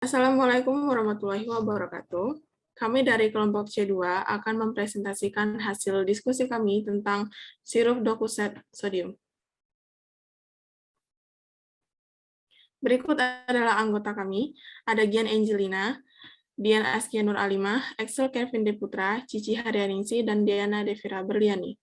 Assalamualaikum warahmatullahi wabarakatuh. Kami dari kelompok C2 akan mempresentasikan hasil diskusi kami tentang sirup dokuset sodium. Berikut adalah anggota kami, ada Gian Angelina, Dian Askia Nur Alimah, Excel Kevin Deputra, Cici Haryaningsi, dan Diana Devira Berliani.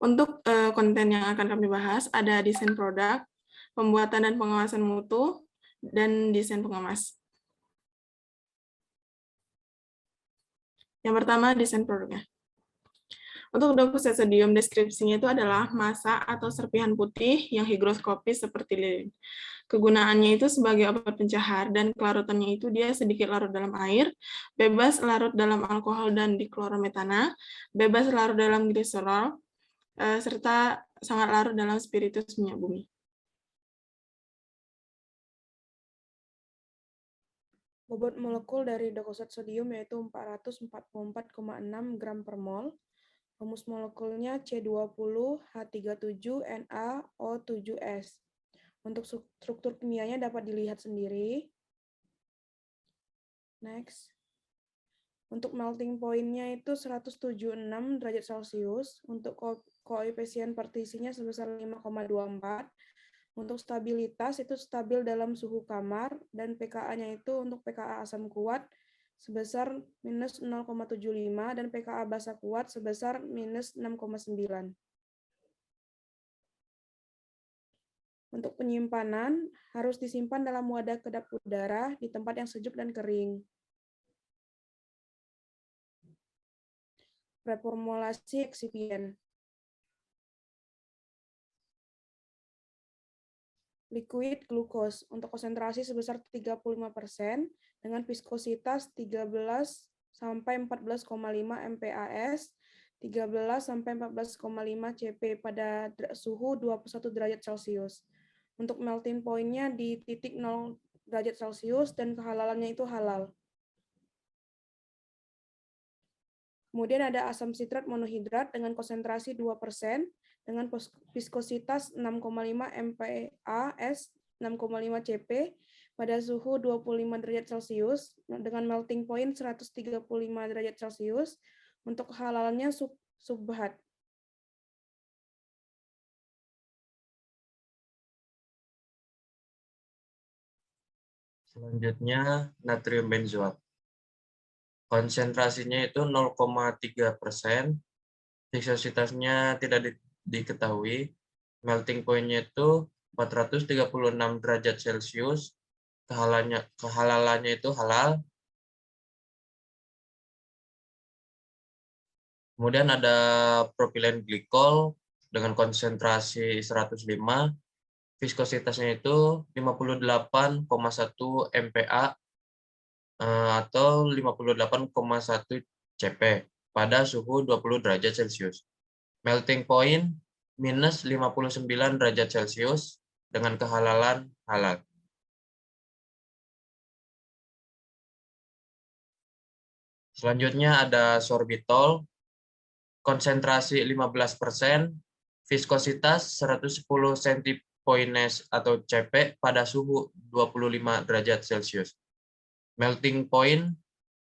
Untuk konten yang akan kami bahas, ada desain produk, pembuatan dan pengawasan mutu, dan desain pengemas. Yang pertama, desain produknya. Untuk dokuset sodium, deskripsinya itu adalah massa atau serpihan putih yang higroskopis seperti lilin. Kegunaannya itu sebagai obat pencahar, dan kelarutannya itu dia sedikit larut dalam air, bebas larut dalam alkohol dan diklorometana, bebas larut dalam gliserol, serta sangat larut dalam spiritus minyak bumi. Bobot molekul dari dokuset sodium yaitu 444,6 gram per mol. Rumus molekulnya C20H37NaO7S. Untuk struktur kimianya dapat dilihat sendiri. Next. Untuk melting point-nya itu 176 derajat Celcius. Untuk koefisien partisinya sebesar 5,24. Untuk stabilitas itu stabil dalam suhu kamar, dan pKa-nya itu untuk pKa asam kuat sebesar minus 0,75 dan pKa basa kuat sebesar minus 6,9. Untuk penyimpanan harus disimpan dalam wadah kedap udara di tempat yang sejuk dan kering. Reformulasi eksipien. Liquid glucose untuk konsentrasi sebesar 35% dengan viskositas 13 sampai 14,5 mPas, 13 sampai 14,5 Cp pada suhu 21 derajat Celcius. Untuk melting point-nya di titik 0 derajat Celcius dan kehalalannya itu halal. Kemudian ada asam sitrat monohidrat dengan konsentrasi 2% dengan viskositas 6,5 mPas, 6,5 Cp pada suhu 25 derajat Celcius dengan melting point 135 derajat Celcius. Untuk halalannya subhat. Selanjutnya natrium benzoat. Konsentrasinya itu 0,3%, viskositasnya tidak diketahui, melting point-nya itu 436 derajat Celcius, kehalalannya itu halal. Kemudian ada propilen glikol dengan konsentrasi 105, viskositasnya itu 58,1 MPa atau 58,1 Cp pada suhu 20 derajat Celcius. Melting point minus 59 derajat Celcius dengan kehalalan halal. Selanjutnya ada sorbitol, konsentrasi 15%, viskositas 110 centipoines atau Cp pada suhu 25 derajat Celcius. Melting point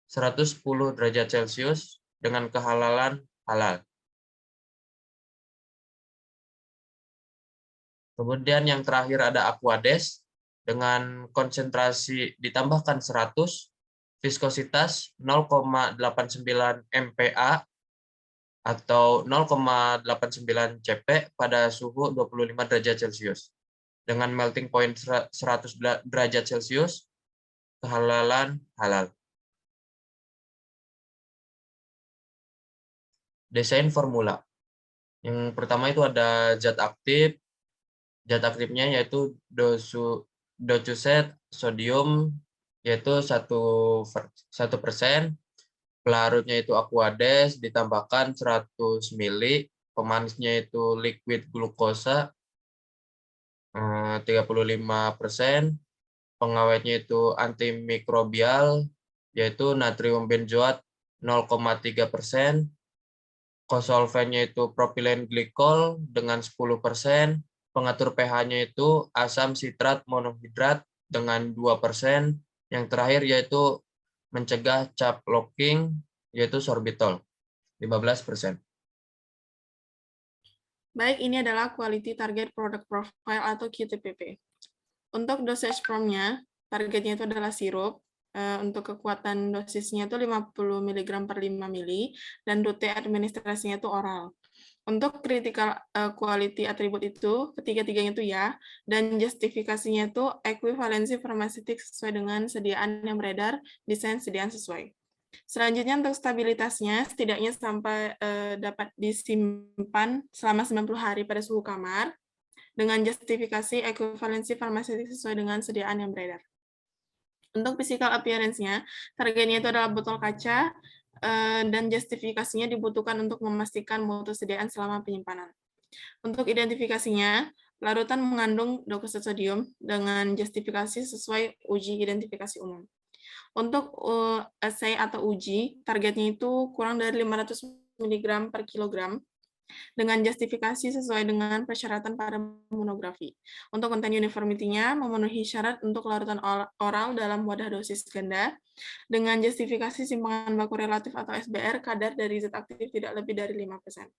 110 derajat Celcius dengan kehalalan halal. Kemudian yang terakhir ada Aquades dengan konsentrasi ditambahkan 100, viskositas 0,89 MPa atau 0,89 Cp pada suhu 25 derajat Celcius. Dengan melting point 100 derajat Celcius, kehalalan halal. Desain formula. Yang pertama itu ada zat aktif. Zat aktifnya yaitu dokuset sodium yaitu 1%. Pelarutnya itu Aquades ditambahkan 100 ml. Pemanisnya itu liquid glukosa 35%. Pengawetnya itu antimikrobial yaitu natrium benzoat 0,3%. Kosolvennya itu propilen glikol dengan 10%. pengatur pH-nya itu asam sitrat monohidrat dengan 2%. Yang terakhir yaitu mencegah cap locking, yaitu sorbitol, 15%. Baik, ini adalah Quality Target Product Profile atau QTPP. Untuk dosage form-nya, targetnya itu adalah sirup. Untuk kekuatan dosisnya itu 50 mg per 5 mili, dan rute administrasinya itu oral. Untuk critical quality atribut itu, ketiga-tiganya itu ya, dan justifikasinya itu ekuivalensi farmaseutik sesuai dengan sediaan yang beredar, desain sediaan sesuai. Selanjutnya untuk stabilitasnya, setidaknya sampai dapat disimpan selama 90 hari pada suhu kamar, dengan justifikasi ekuivalensi farmaseutik sesuai dengan sediaan yang beredar. Untuk physical appearance-nya, targetnya itu adalah botol kaca, dan justifikasinya dibutuhkan untuk memastikan mutu sediaan selama penyimpanan. Untuk identifikasinya, larutan mengandung dokusat sodium dengan justifikasi sesuai uji identifikasi umum. Untuk assay atau uji, targetnya itu kurang dari 500 mg per kilogram, dengan justifikasi sesuai dengan persyaratan pada monografi. Untuk konten uniformity-nya memenuhi syarat untuk larutan oral dalam wadah dosis ganda, dengan justifikasi simpangan baku relatif atau SBR kadar dari zat aktif tidak lebih dari 5%.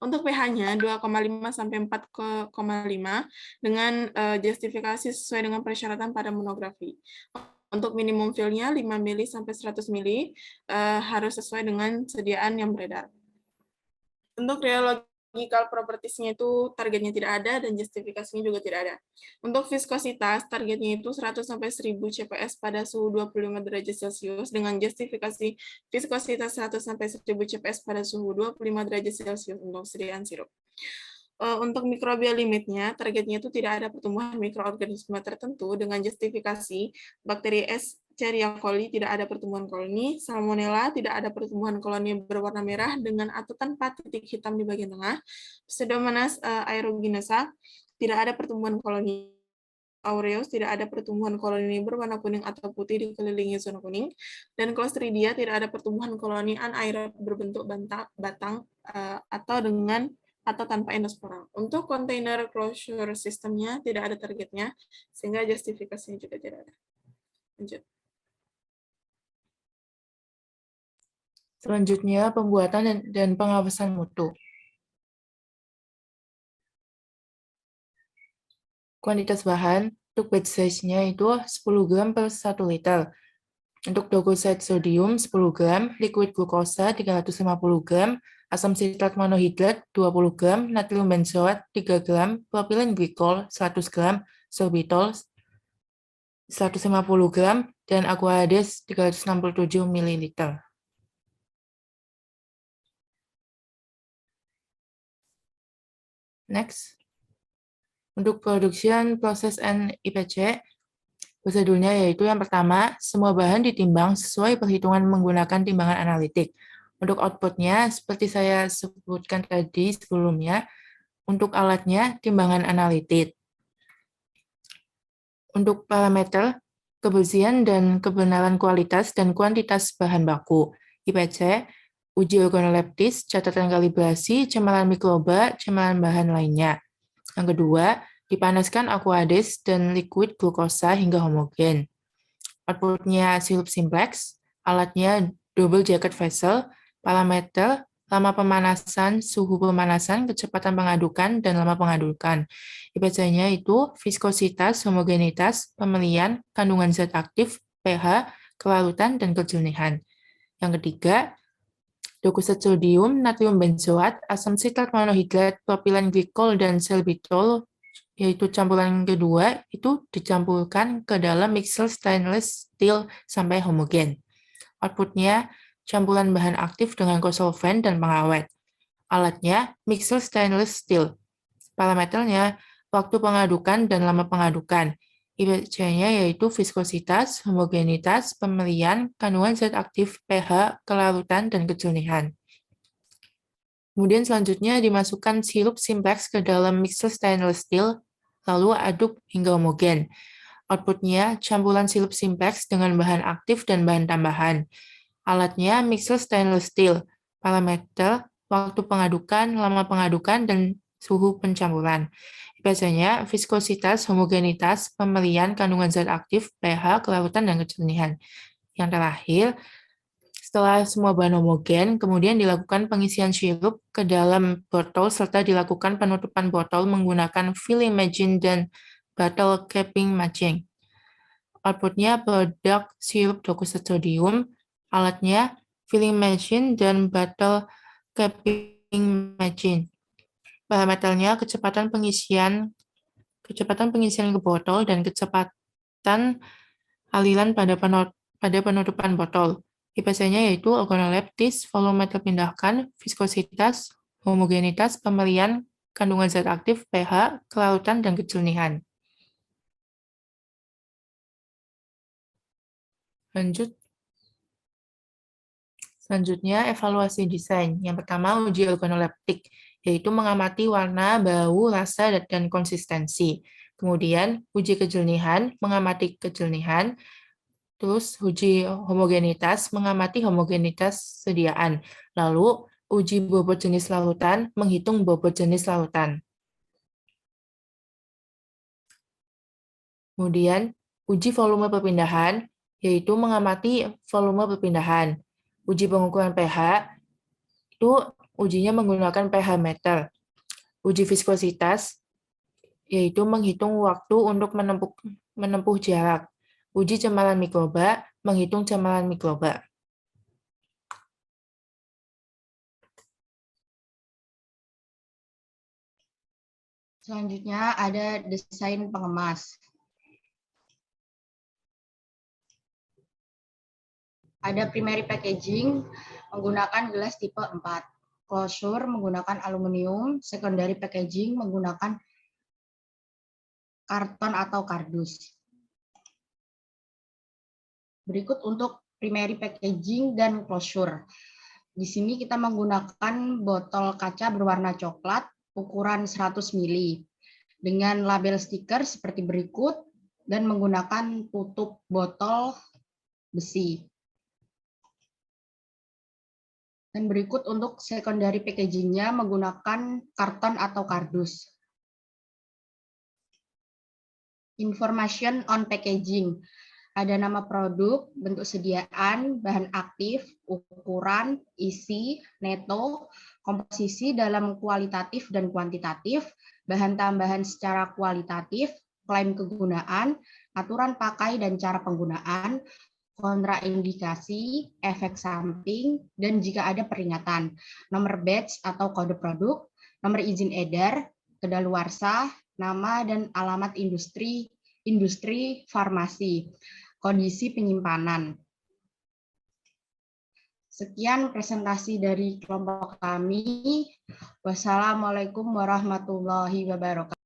Untuk pH-nya 2,5 sampai 4,5 dengan justifikasi sesuai dengan persyaratan pada monografi. Untuk minimum fill-nya 5 mili sampai 100 mili harus sesuai dengan sediaan yang beredar. Untuk rheological properties-nya itu targetnya tidak ada dan justifikasinya juga tidak ada. Untuk viskositas, targetnya itu 100 sampai 1000 CPS pada suhu 25 derajat Celcius dengan justifikasi viskositas 100 sampai 1000 CPS pada suhu 25 derajat Celcius untuk sediaan sirup. Untuk mikrobial limitnya, targetnya itu tidak ada pertumbuhan mikroorganisme tertentu dengan justifikasi bakteri Escherichia coli tidak ada pertumbuhan koloni, Salmonella tidak ada pertumbuhan koloni berwarna merah dengan atau tanpa titik hitam di bagian tengah, Pseudomonas aeruginosa tidak ada pertumbuhan koloni, Aureus tidak ada pertumbuhan koloni berwarna kuning atau putih dikelilingi zona kuning, dan Clostridia tidak ada pertumbuhan koloni anaerob berbentuk batang atau tanpa endosporal. Untuk container closure system-nya tidak ada targetnya, sehingga justifikasinya juga tidak ada. Lanjut. Selanjutnya, pembuatan dan pengawasan mutu. Kuantitas bahan, untuk batch size-nya itu 10 gram per 1 liter. Untuk dokusat sodium 10 gram, liquid glukosa 350 gram, asam sitrat monohidrat 20 gram, natrium benzoat 3 gram, propilen glikol 100 gram, sorbitol 150 gram, dan aquades 367 ml. Next. Untuk production process and IPC, prosedurnya yaitu yang pertama, semua bahan ditimbang sesuai perhitungan menggunakan timbangan analitik. Untuk outputnya, seperti saya sebutkan tadi sebelumnya, untuk alatnya timbangan analitik. Untuk parameter, kebersihan dan kebenaran kualitas dan kuantitas bahan baku. IPC, uji organoleptis, catatan kalibrasi, cemaran mikroba, cemaran bahan lainnya. Yang kedua, dipanaskan aquades dan liquid glukosa hingga homogen. Outputnya sirup simplex, alatnya double jacket vessel, parameter, lama pemanasan, suhu pemanasan, kecepatan pengadukan, dan lama pengadukan. IPC-nya itu viskositas, homogenitas, pemilian, kandungan zat aktif, pH, kelarutan, dan kejernihan. Yang ketiga, dokusat sodium, natrium benzoat, asam sitrat monohidrat, propilen glikol, dan sorbitol, yaitu campuran kedua, itu dicampurkan ke dalam mixer stainless steel sampai homogen. Outputnya, campuran bahan aktif dengan kosolvent dan pengawet. Alatnya, mixer stainless steel. Parameternya, waktu pengadukan dan lama pengadukan. IPC-nya yaitu viskositas, homogenitas, pemilian, kandungan zat aktif, pH, kelarutan, dan kejernihan. Kemudian selanjutnya dimasukkan sirup simplex ke dalam mixer stainless steel, lalu aduk hingga homogen. Outputnya campuran sirup simplex dengan bahan aktif dan bahan tambahan. Alatnya mixer stainless steel. Parameter, waktu pengadukan, lama pengadukan, dan suhu pencampuran. Biasanya viskositas, homogenitas, pemilihan kandungan zat aktif, pH, kelarutan, dan kejernihan. Yang terakhir, setelah semua bahan homogen, kemudian dilakukan pengisian sirup ke dalam botol serta dilakukan penutupan botol menggunakan filling machine dan bottle capping machine. Outputnya produk sirup dokusodium, alatnya filling machine dan bottle capping machine. Parameternya kecepatan pengisian ke botol dan kecepatan aliran pada penutupan botol. IPC-nya yaitu organoleptis, volume terpindahkan, viskositas, homogenitas, pemilihan kandungan zat aktif, pH, kelarutan, dan kejernihan. Selanjutnya, evaluasi desain. Yang pertama, uji organoleptik, yaitu mengamati warna, bau, rasa, dan konsistensi. Kemudian, uji kejernihan, mengamati kejernihan. Terus, uji homogenitas, mengamati homogenitas sediaan. Lalu, uji bobot jenis larutan, menghitung bobot jenis larutan. Kemudian, uji volume perpindahan, yaitu mengamati volume perpindahan. Uji pengukuran pH, itu ujinya menggunakan pH meter. Uji viskositas, yaitu menghitung waktu untuk menempuh jarak. Uji cemaran mikroba, menghitung cemaran mikroba. Selanjutnya ada desain pengemas. Ada primary packaging menggunakan gelas tipe 4. Closure menggunakan aluminium, secondary packaging menggunakan karton atau kardus. Berikut untuk primary packaging dan closure. Di sini kita menggunakan botol kaca berwarna coklat ukuran 100 ml dengan label stiker seperti berikut dan menggunakan tutup botol besi. Dan berikut untuk secondary packaging-nya menggunakan karton atau kardus. Information on packaging. Ada nama produk, bentuk sediaan, bahan aktif, ukuran, isi, neto, komposisi dalam kualitatif dan kuantitatif, bahan tambahan secara kualitatif, klaim kegunaan, aturan pakai dan cara penggunaan, kontraindikasi, efek samping, dan jika ada peringatan, nomor batch atau kode produk, nomor izin edar, kedaluarsa, nama dan alamat industri farmasi, kondisi penyimpanan. Sekian presentasi dari kelompok kami. Wassalamualaikum warahmatullahi wabarakatuh.